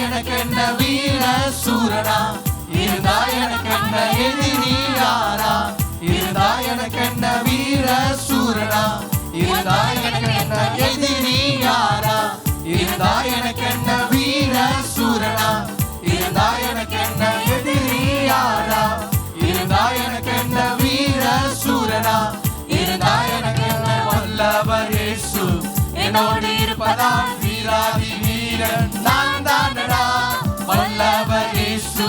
எனக்கு என்ன வீர சூரனா, இருந்தா எனக்கு என்ன எதிரி யாரா, இருந்தா எனக்கு என்ன வீர சூரனா, இருந்தா எனக்கு என்ன எதிரி யாரா, இருந்தா எனக்கு என்ன வீர சூரனா, இருந்தா எனக்கு என்ன எதிரி யாரா, இருந்தா எனக்கு என்ன வீர சூரனா, இருந்தா எனக்கு என்ன வல்லவர் இயேசு என்னோடு இருப்பதால் வீராதி வீரன் நான் தானடா. வல்லவர் இயேசு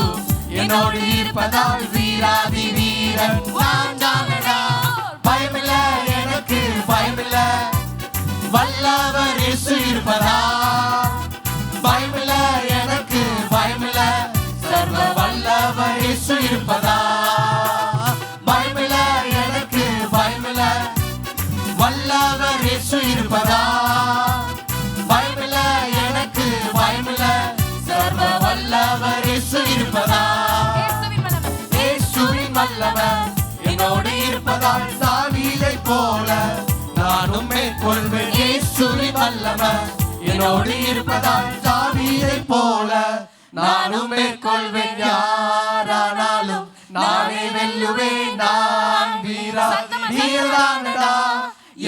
என்னோடு இருப்பதால் வீராதி வீரன் நான் தானடா. பயமில்ல எனக்கு பயமில்ல, வல்லவர் இயேசு இருப்பதா. பயமில்ல எனக்கு பயமில்ல, சர்வ வல்லவர் இயேசு இருப்பதா. பயமில்ல எனக்கு பயமில்ல, வல்லவர் இயேசு இருப்பதா. பயமில்ல எனக்கு பயமில்ல, சர்வ வல்லவர் இயேசு இருப்பதா. இயேசுவின் வல்லவர் என்னோடு இருப்பதால் தாவீதை போல நானும் மேற்கொள்வேன். இயேசுவின் வல்லவர் என்னோடு இருப்பதால் தாவீதை போல நானும் மேற்கொள்வேன். யாரானாலும் நானே வெல்லுவேன், நான் வீரதானடா.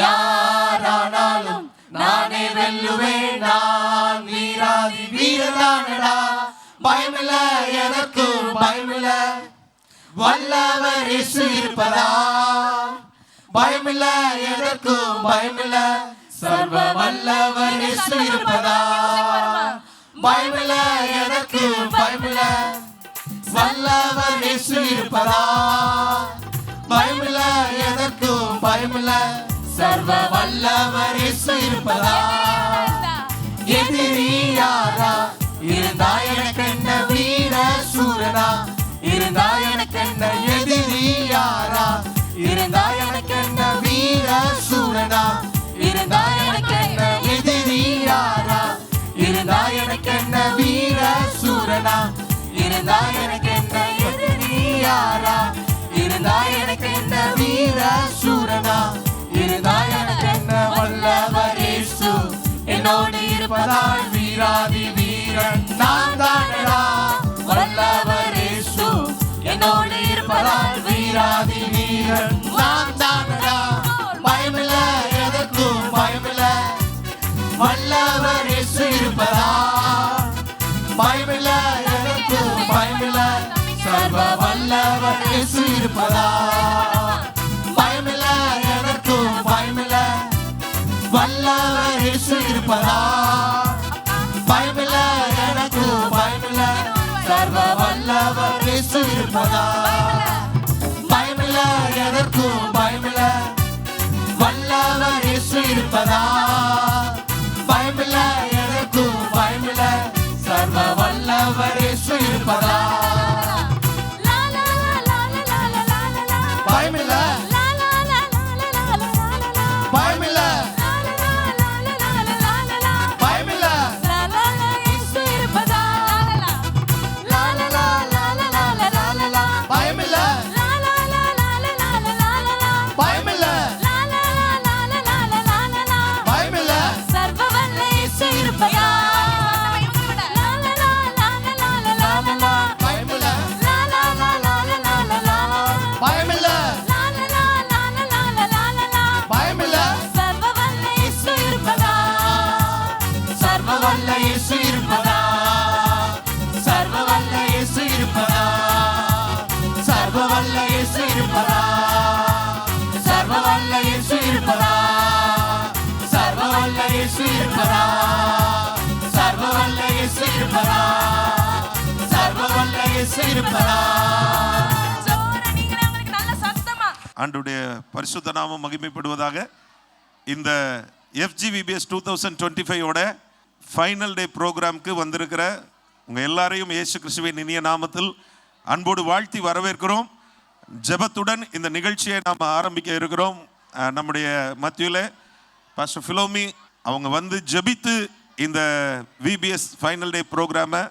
யாரானாலும் நானே வெல்லுவேன், நான் வீராதி வீரதானடா. பயமில்ல எனக்கு பயமில்ல, வல்லவர் இயேசு இருப்பதா. பயமில்ல எனக்கு பயமில்ல, சர்வ வல்லவர் இயேசு இருப்பதா. பயமில்ல எனக்கு பயமில்ல, வல்லவர் இயேசு இருப்பதா. பயமில்ல எனக்கு பயமில்ல, சர்வ வல்லவர் இயேசு இருப்பதா. எதிரி யாரா, இருந்தா எனக்கு என்ன வீர சூரனா, இருந்தா எனக்கு என்ன எதிரி யாரா, இருந்தா எனக்கு என்ன வீர சூரனா, இருந்தா எனக்கு என்ன எதிரி யாரா, இருந்தா எனக்கு என்ன வீர சூரனா, இருந்தா எனக்கு என்ன எதிரி யாரா, இருந்தா எனக்கு என்ன வீர சூரனா, இருந்தா எனக்கு என்ன வல்லவர் இயேசு என்னோடு இருப்பதால் வீராதி வீரன் நான் தானடா. வல்லவர் இயேசு என்னோடு இருப்பதால் வீராதி வீரன் நான் தானடா. பயமில்ல எதற்கும் பயமில்ல, வல்லவர் இயேசு இருப்பதா. பயமில்ல எதற்கும் பயமில்ல, சர்வ வல்லவர் இயேசு இருப்பதா. பயமில்ல எதற்கும் பயமில்ல, வல்லவர் இயேசு இருப்பதா. பயமில்ல எனக்கும் பயமில்ல, சர்வ வல்லவர் இயேசு இருப்பதா. பயமில்ல எனக்கும் பயமில்ல, வல்லவர் இயேசு இருப்பதா. பயமில்ல எனக்கும் பயமில்ல, சர்வ வல்லவர் இயேசு இருப்பதா. பயமில்ல பயமில்ல பயமில்ல, இயேசு இருப்பதா. பயமில்ல பயமில்ல பயமில்ல, சர்வ வல்ல இயேசு இருப்பதா. பயமில்ல பயமில்ல பயமில்ல, சர்வ வல்ல இயேசு இருப்பதா. சர்வ வல்ல இயேசு இருப்பதா. சர்வ வல்ல இயேசு இருப்பதா. சர்வ வல்ல இயேசு இருப்பதா. சர்வ வல்ல இயேசு இருப்பதா. சர்வ வல்ல இயேசு இருப்பதா. சர்வ வல்ல இயேசு இருப்பதா. சர்வ வல்ல இயேசு இருப்பதா. ஆண்டவருடைய பரிசுத்த நாமம் மகிமைப்படுவதாக. இந்த FGVBS 2025ஓட ஃபைனல் டே ப்ரோக்ராம்க்கு வந்திருக்கிற உங்கள் எல்லாரையும் இயேசு கிறிஸ்துவின் இனிய நாமத்தில் அன்போடு வாழ்த்தி வரவேற்கிறோம். ஜெபத்துடன் இந்த நிகழ்ச்சியை நாம் ஆரம்பிக்க இருக்கிறோம். நம்முடைய மத்தியில் பாஸ்டர் ஃபிலோமி அவங்க வந்து ஜெபித்து இந்த VBS ஃபைனல் டே ப்ரோக்ராமை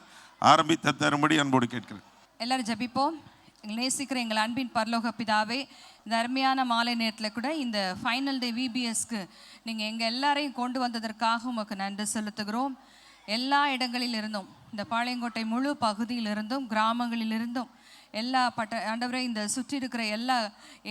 ஆரம்பித்து தரும்படி அன்போடு கேட்கிறேன். எல்லாரும் ஜெபிப்போம். எங்களை நேசிக்கிற எங்கள் அன்பின் பரலோக பிதாவே, இந்த அருமையான மாலை நேரத்தில் கூட இந்த ஃபைனல் டே VBSக்கு நீங்கள் எங்கள் எல்லாரையும் கொண்டு வந்ததற்காக உமக்கு நன்றி செலுத்துகிறோம். எல்லா இடங்களில் இருந்தும் இந்த பாளையங்கோட்டை முழு பகுதியிலிருந்தும் கிராமங்களிலிருந்தும் எல்லா ஆண்டவரே இந்த சுற்றி இருக்கிற எல்லா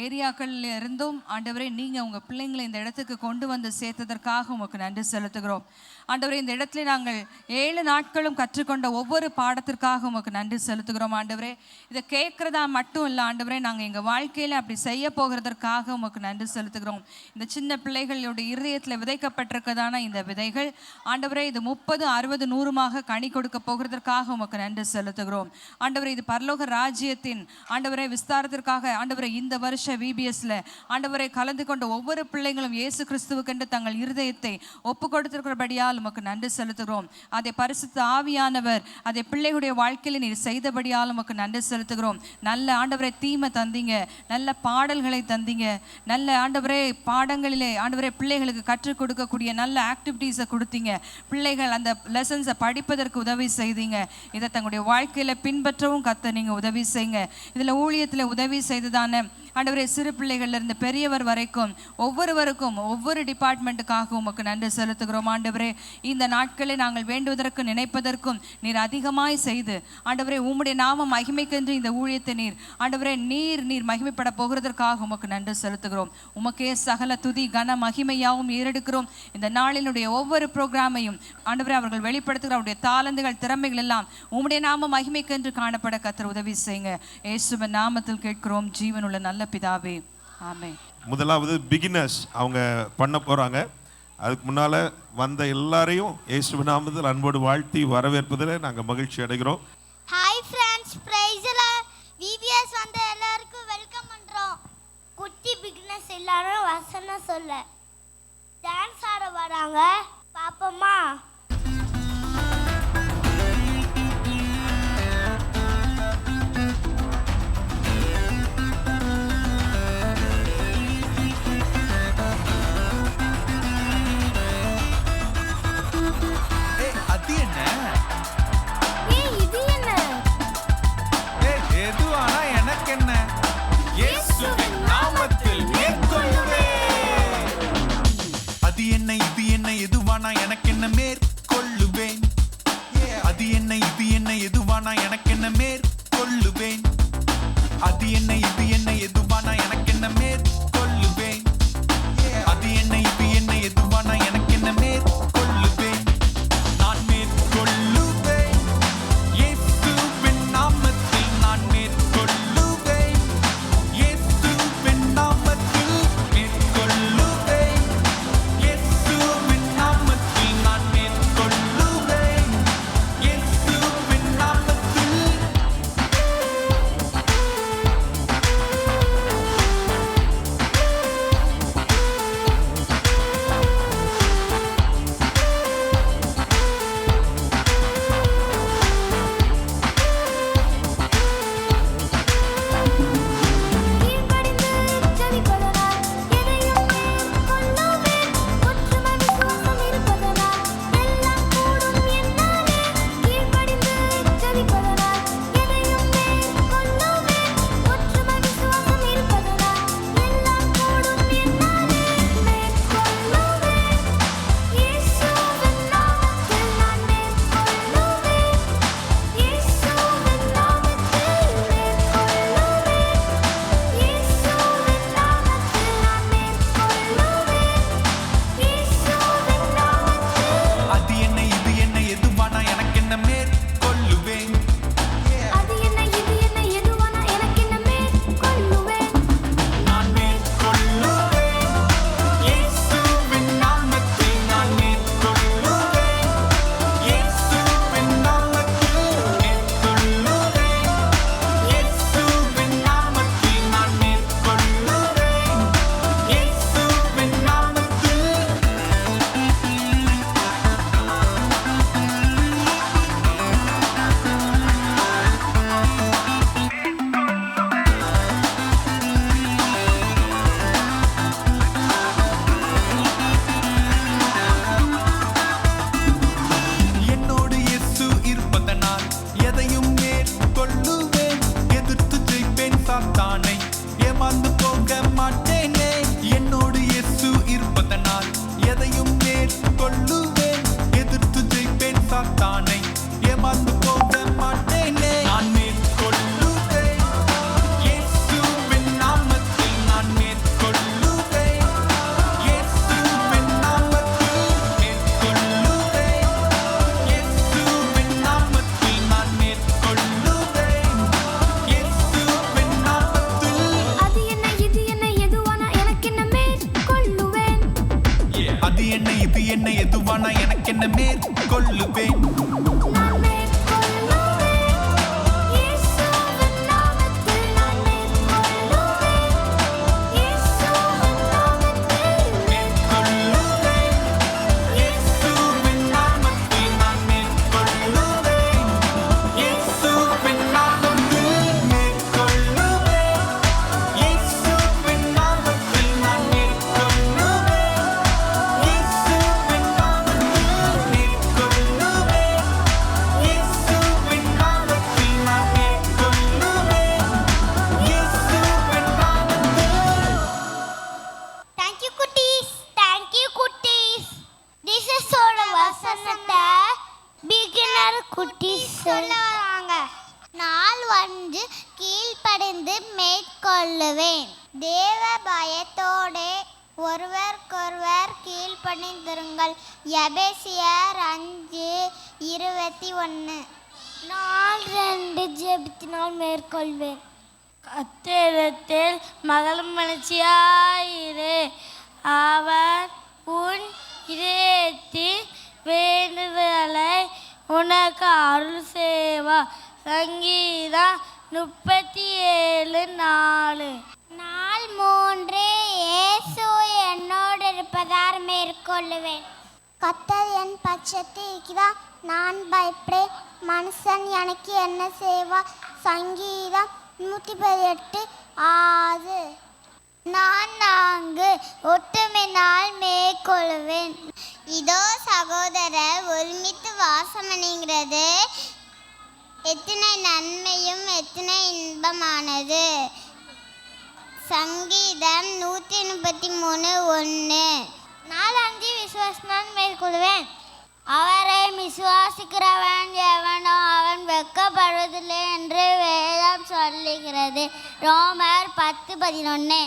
ஏரியாக்கள்ல இருந்தும் ஆண்டவரே நீங்கள் உங்கள் பிள்ளைங்களை இந்த இடத்துக்கு கொண்டு வந்து சேர்த்ததற்காக உமக்கு நன்றி செலுத்துகிறோம். ஆண்டவரே இந்த இடத்துல நாங்கள் 7 நாட்களும் கற்றுக்கொண்ட ஒவ்வொரு பாடத்திற்காக உமக்கு நன்றி செலுத்துகிறோம். ஆண்டவரே இதை கேட்குறதா மட்டும் இல்லை ஆண்டவரே, நாங்கள் எங்கள் வாழ்க்கையில் அப்படி செய்ய போகிறதற்காக உமக்கு நன்றி செலுத்துகிறோம். இந்த சின்ன பிள்ளைகளுடைய இருதயத்தில் விதைக்கப்பட்டிருக்கதான இந்த விதைகள் ஆண்டவரே இது 30, 60, 100 கனி கொடுக்க போகிறதற்காக உமக்கு நன்றி செலுத்துகிறோம். ஆண்டவரே இது பரலோக ராஜ்யத்தின் ஆண்டவரே விஸ்தாரத்திற்காக ஆண்டவரே இந்த வருஷ VBSல ஆண்டவரை கலந்து கொண்ட ஒவ்வொரு பிள்ளைகளும் இயேசு கிறிஸ்துவுக்கென்று தங்கள் இருதயத்தை ஒப்பு கொடுத்திருக்கிறபடியால் உமக்கு நன்றி செலுத்துகிறோம். அதை பரிசுத்த ஆவியானவர் அதை பிள்ளைகளுடைய வாழ்க்கையில் நீர் செய்தபடியால் உமக்கு நன்றி செலுத்துகிறோம். நல்ல ஆண்டவரை தீமை தந்தீங்க, நல்ல பாடல்களை தந்தீங்க, நல்ல ஆண்டவரே பாடங்களிலே ஆண்டவரே பிள்ளைகளுக்கு கற்றுக் கொடுக்கக்கூடிய நல்ல ஆக்டிவிட்டீஸை கொடுத்தீங்க. பிள்ளைகள் அந்த லெசன்ஸை படிப்பதற்கு உதவி செய்தீங்க. இதை தங்களுடைய வாழ்க்கையில் பின்பற்றவும் கத்த நீங்கள் உதவி செய்யுங்க. இதில் ஊழியத்தில் உதவி செய்ததான ஆண்டவரே சிறு பிள்ளைகள்ல இருந்து பெரியவர் வரைக்கும் ஒவ்வொருவருக்கும் ஒவ்வொரு டிபார்ட்மெண்ட்டுக்காக உமக்கு நன்றி செலுத்துகிறோம். ஆண்டவரே இந்த நாட்களை நாங்கள் வேண்டுவதற்கு நினைப்பதற்கும் நீர் அதிகமாய் செய்து ஆண்டவரே உம்முடைய நாம மகிமைக்கென்று இந்த ஊழியத்தை நீர் ஆண்டவரே நீர் மகிமைப்பட போகிறதற்காக உமக்கு நன்றி செலுத்துகிறோம். உமக்கே சகல துதி கன மகிமையாகவும் ஏறெடுக்கிறோம். இந்த நாளினுடைய ஒவ்வொரு ப்ரோக்ராமையும் ஆண்டவரே அவர்கள் வெளிப்படுத்துகிற அவருடைய தாளந்துகள் திறமைகள் எல்லாம் உம்முடைய நாம மகிமைக்கென்று காணப்பட கர்த்தர் உதவி செய்யுங்க. இயேசுவின் நாமத்தில் கேட்கிறோம் ஜீவனுள்ள நல்ல பிதாவே, ஆமென். முதலாவது பிகினர்ஸ் அவங்க பண்ண போறாங்க. அதுக்கு முன்னால வந்த எல்லாரையும் இயேசுவின் நாமத்தில் அன்போடு வாழ்த்தி வரவேற்பதில் நாங்கள் மகிழ்ச்சி அடைகிறோம். Hi friends, praise the Lord. VBS வந்த எல்லாருக்கும் வெல்கம் பண்றோம். குட்டி பிகினர்ஸ் எல்லாரும் வசனம் சொல்ல டான்ஸ் ஆட வராங்க, பாப்போமா? எனக்கு என்ன மேற் என்ன இது என்ன எதுவானா எனக்கு என்ன மேற்கொள்ளுவேன். நாள் ஒன்று கீழ்ப்படிந்து மேற்கொள்ளுவேன். தேவ பயத்தோடு ஒருவருக்கொருவர் கீழ்ப்படிந்திருங்கள். எபேசியர் 5:21. நாள் 2 ஜெபத்தினால் மேற்கொள்வேன். கர்த்தரிடத்தில் மகிழ்ச்சியாயிரு, அவர் உன் இதயத்தின் வேண்டுதலை உனக்கு அருள் செய்வார். சங்கீதம் 37:4. நாள் 3 இயேசு என்னோடு இருப்பதால் மேற்கொள்ளுவேன். கர்த்தர் என் பட்சத்தில் இருக்கிறார், நான் பயப்படேன். மனுஷன் எனக்கு என்ன செய்வார்? சங்கீதம் 118:6. நான் ஒட்டுமையினால் மேற்கொள்வேன். இதோ சகோதரர் ஒருமித்து வாசமணிங்கிறது எத்தனை நன்மையும் எத்தனை இன்பமானது. சங்கீதம் 133:1. நாள் 5 விசுவாசனால் மேற்கொள்வேன். அவரை விசுவாசிக்கிறவன் எவனோ அவன் வெட்கப்படுவதில்லை என்று வேதம் சொல்லுகிறது. ரோமர் 10:11.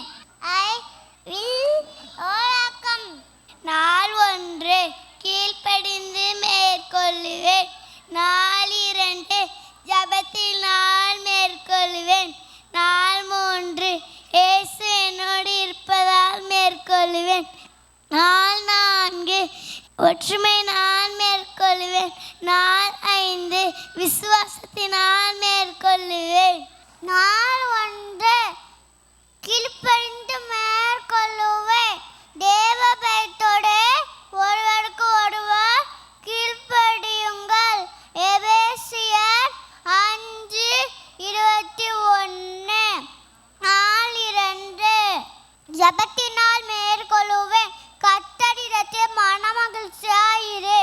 நாள் 1 கீழ்ப்படிந்து மேற்கொள்ளுவேன். நாள் 2 ஜபத்தில் நான் மேற்கொள்ளுவேன். நாள் 3 இயேசு என்னோடு இருப்பதால் மேற்கொள்ளுவேன். நாள் 4 ஒற்றுமை நான் மேற்கொள்ளுவேன். நாள் 5 விசுவாசத்தினால் மேற்கொள்ளுவேன். நாள் 1 கீழ்ப்படிந்து மேற்கொள்ளுவேன். தேவ பயத்தோடு ஒருவருக்கு ஒருவர் கீழ்ப்படியுங்கள். எபேசியர் 5:21. நாள் 2 ஜபத்தினால் மேற்கொள்ளுவேன். கர்த்தரிடத்தில் மனமகிழ்ச்சியாயிரு,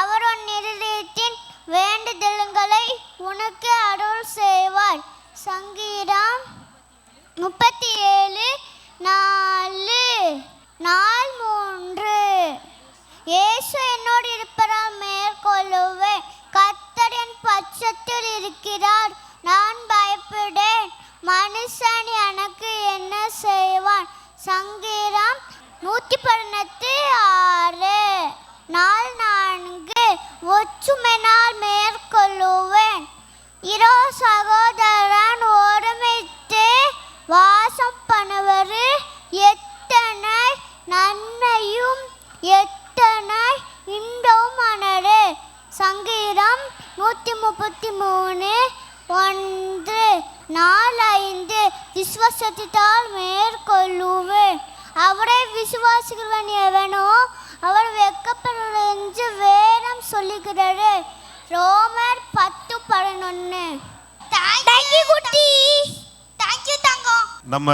அவர் உன் இருதயத்தின் வேண்டுதல்களை உனக்கு அருள் செய்வார். சங்கீதம் 37:4. நாள் 3 இயேசு என்னோடு இருப்பதால் மேற்கொள்ளுவேன். கர்த்தர் என் பட்சத்தில் இருக்கிறார், நான் பயப்படேன். மனுஷன் எனக்கு என்ன செய்வான்? சங்கீதம் 118:6. நாள் 4 ஒற்றுமையினால் மேற்கொள்ளுவேன். இரோ சகோதரன் ஒருமித்து வாசம் பண்ணுவது எத்தனை நன்மையும் எத்தனை இன்பமானது. சங்கீதம் 133:1. நாள் 5 விசுவாசத்தால் மேற்கொள்ளுவேன். அவரை விசுவாசிக்கிறவன் எவனோ அவர் வெட்கப்படுவது என்று வேதம் சொல்லுகிறது. ரோமர் 10:11. தேங்க்யூ குட்டி, தேங்க்யூ தங்கம். நம்ம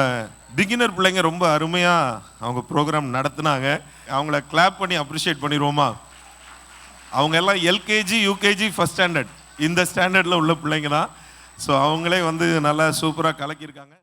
பிகினர் பிள்ளைங்க ரொம்ப அருமையாக அவங்க ப்ரோக்ராம் நடத்துனாங்க. அவங்கள கிளாப் பண்ணி அப்ரிஷியேட் பண்ணிடுவோமா? அவங்க எல்லாம் எல்கேஜி யூகேஜி ஃபஸ்ட் ஸ்டாண்டர்ட் இந்த ஸ்டாண்டர்டில் உள்ள பிள்ளைங்க தான். ஸோ அவங்களே வந்து நல்லா சூப்பராக கலக்கியிருக்காங்க.